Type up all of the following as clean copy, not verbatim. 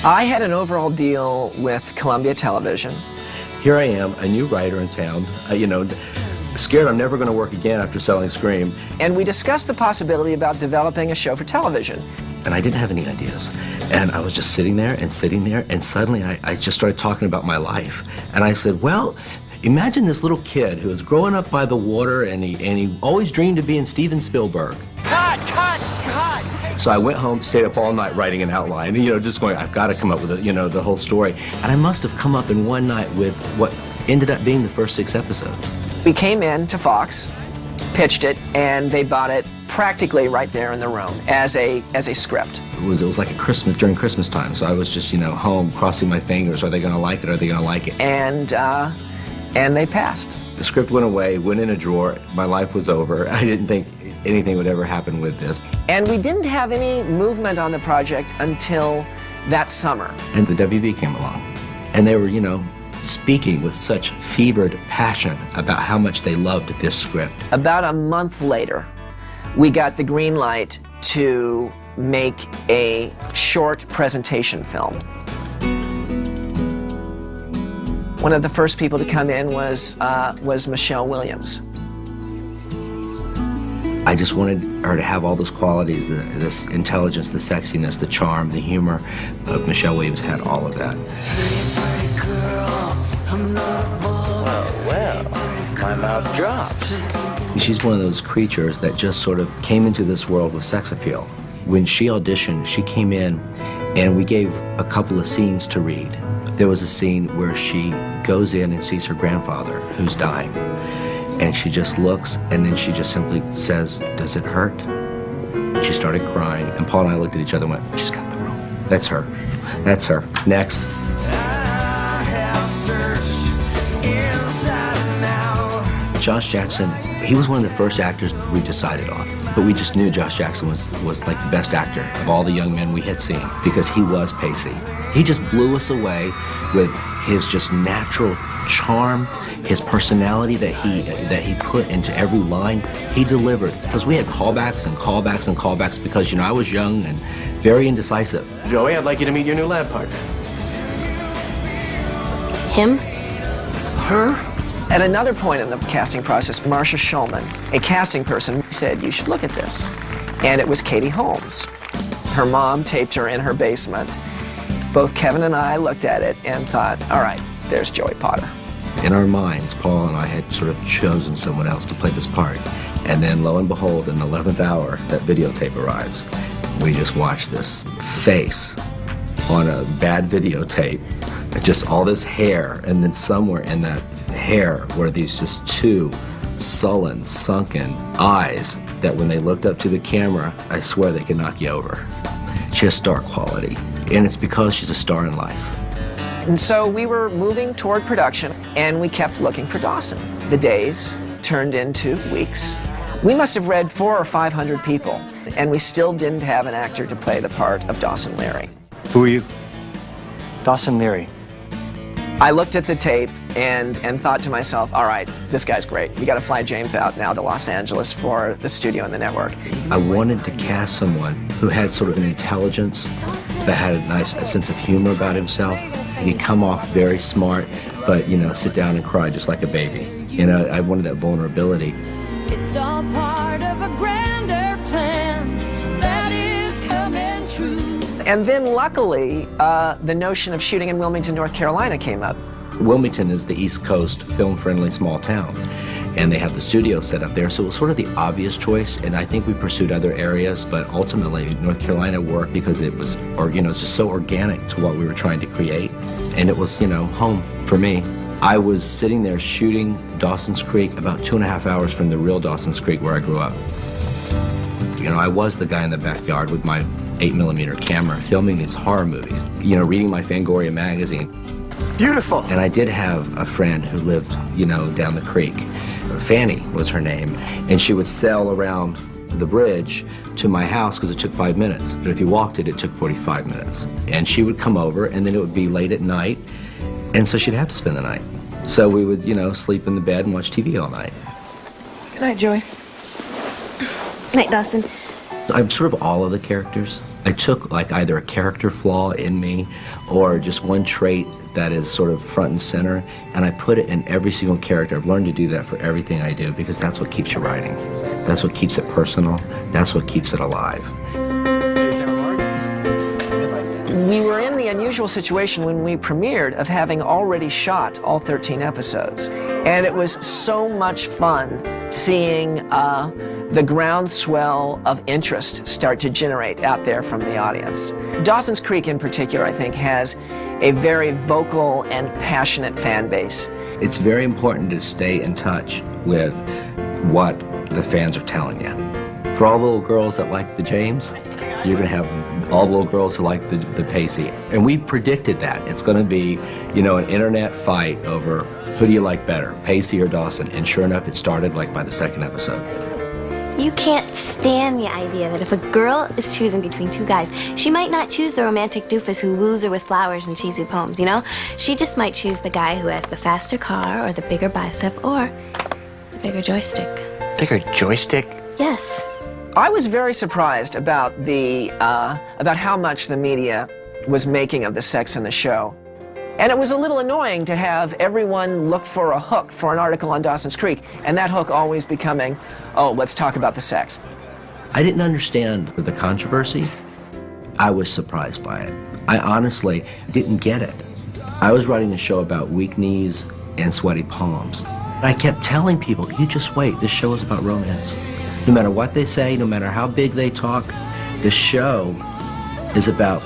I had an overall deal with Columbia Television. Here I am, a new writer in town, scared I'm never going to work again after selling Scream. And we discussed the possibility about developing a show for television. And I didn't have any ideas. And I was just sitting there, and suddenly I just started talking about my life. And I said, well, imagine this little kid who was growing up by the water, and he always dreamed of being Steven Spielberg. Cut! So I went home, stayed up all night writing an outline, just going, I've got to come up with the whole story. And I must have come up in one night with what ended up being the first 6 episodes. We came in to Fox, pitched it, and they bought it practically right there in the room as a script. It was like during Christmas time, so I was just, home crossing my fingers. Are they going to like it? Are they going to like it? And they passed. The script went away, went in a drawer. My life was over. I didn't think anything would ever happen with this. And we didn't have any movement on the project until that summer. And the WB came along, and they were, speaking with such fevered passion about how much they loved this script. About a month later, we got the green light to make a short presentation film. One of the first people to come in was Michelle Williams. I just wanted her to have all those qualities, this intelligence, the sexiness, the charm, the humor. Michelle Williams had all of that. Well, my mouth drops. She's one of those creatures that just sort of came into this world with sex appeal. When she auditioned, she came in and we gave a couple of scenes to read. There was a scene where she goes in and sees her grandfather who's dying. And she just looks, and then she just simply says, "Does it hurt?" She started crying, and Paul and I looked at each other and went, "She's got the role. That's her. That's her. Next." Josh Jackson, he was one of the first actors we decided on. But we just knew Josh Jackson was like the best actor of all the young men we had seen because he was pacey. He just blew us away with his just natural charm, his personality that he put into every line. He delivered, because we had callbacks and callbacks and callbacks because, I was young and very indecisive. Joey, I'd like you to meet your new lab partner. Him? Her? At another point in the casting process, Marcia Schulman, a casting person, said, "You should look at this." And it was Katie Holmes. Her mom taped her in her basement. Both Kevin and I looked at it and thought, all right, there's Joey Potter. In our minds, Paul and I had sort of chosen someone else to play this part. And then, lo and behold, in the 11th hour, that videotape arrives. We just watched this face on a bad videotape, just all this hair, and then somewhere in that hair were these just 2 sullen, sunken eyes that when they looked up to the camera, I swear they could knock you over. She has star quality, and it's because she's a star in life. And so we were moving toward production, and we kept looking for Dawson. The days turned into weeks. We must have read 400 or 500 people, and we still didn't have an actor to play the part of Dawson Leary. Who are you? Dawson Leary. I looked at the tape and thought to myself, all right, this guy's great. We got to fly James out now to Los Angeles for the studio and the network. I wanted to cast someone who had sort of an intelligence, that had a sense of humor about himself. He'd come off very smart, but, sit down and cry just like a baby. I wanted that vulnerability. It's all part of a grander plan that is coming true. And then luckily, the notion of shooting in Wilmington, North Carolina came up. Wilmington is the East Coast film-friendly small town, and they have the studio set up there, so it was sort of the obvious choice, and I think we pursued other areas, but ultimately North Carolina worked because it was, it's just so organic to what we were trying to create, and it was, home for me. I was sitting there shooting Dawson's Creek about 2.5 hours from the real Dawson's Creek where I grew up. I was the guy in the backyard with my 8mm camera filming these horror movies, reading my Fangoria magazine. Beautiful. And I did have a friend who lived, down the creek. Fanny was her name, and she would sail around the bridge to my house because it took 5 minutes. But if you walked it, it took 45 minutes. And she would come over, and then it would be late at night, and so she'd have to spend the night. So we would, sleep in the bed and watch TV all night. Good night, Joey. Night, Dawson. I'm sort of all of the characters. I took like either a character flaw in me or just one trait that is sort of front and center, and I put it in every single character. I've learned to do that for everything I do because that's what keeps you writing. That's what keeps it personal. That's what keeps it alive. We were in the unusual situation when we premiered of having already shot all 13 episodes. And it was so much fun seeing the groundswell of interest start to generate out there from the audience. Dawson's Creek in particular, I think, has a very vocal and passionate fan base. It's very important to stay in touch with what the fans are telling you. For all the little girls that like the James, you're going to have all the little girls who like the Pacey. And we predicted that. It's going to be, you know, an internet fight over who do you like better, Pacey or Dawson? And sure enough, it started like by the second episode. You can't stand the idea that if a girl is choosing between two guys, she might not choose the romantic doofus who woos her with flowers and cheesy poems, you know? She just might choose the guy who has the faster car or the bigger bicep or the bigger joystick. Bigger joystick? Yes. I was very surprised about about how much the media was making of the sex in the show. And it was a little annoying to have everyone look for a hook for an article on Dawson's Creek, and that hook always becoming, oh, let's talk about the sex. I didn't understand the controversy. I was surprised by it. I honestly didn't get it. I was writing a show about weak knees and sweaty palms. I kept telling people, you just wait, this show is about romance. No matter what they say, no matter how big they talk, the show is about,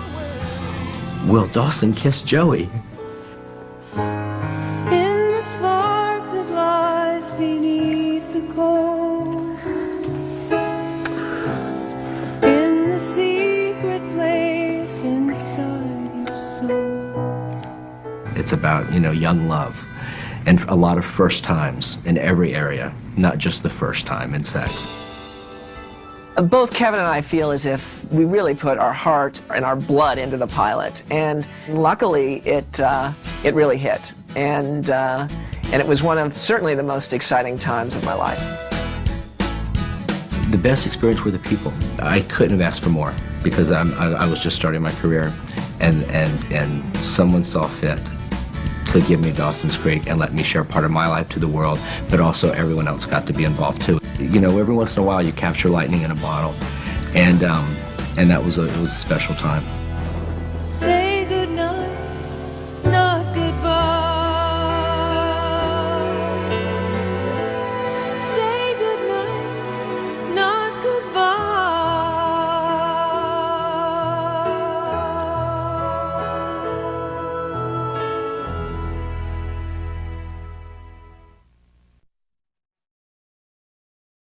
will Dawson kiss Joey? In the spark that lies beneath the coal, in the secret place inside your soul. It's about, you know, young love and a lot of first times in every area, not just the first time in sex. Both Kevin and I feel as if we really put our heart and our blood into the pilot, and luckily it really hit, and it was one of certainly the most exciting times of my life. The best experience were the people. I couldn't have asked for more because I was just starting my career, and someone saw fit to give me Dawson's Creek and let me share part of my life to the world, but also everyone else got to be involved too. You know, every once in a while you capture lightning in a bottle, and that was it was a special time.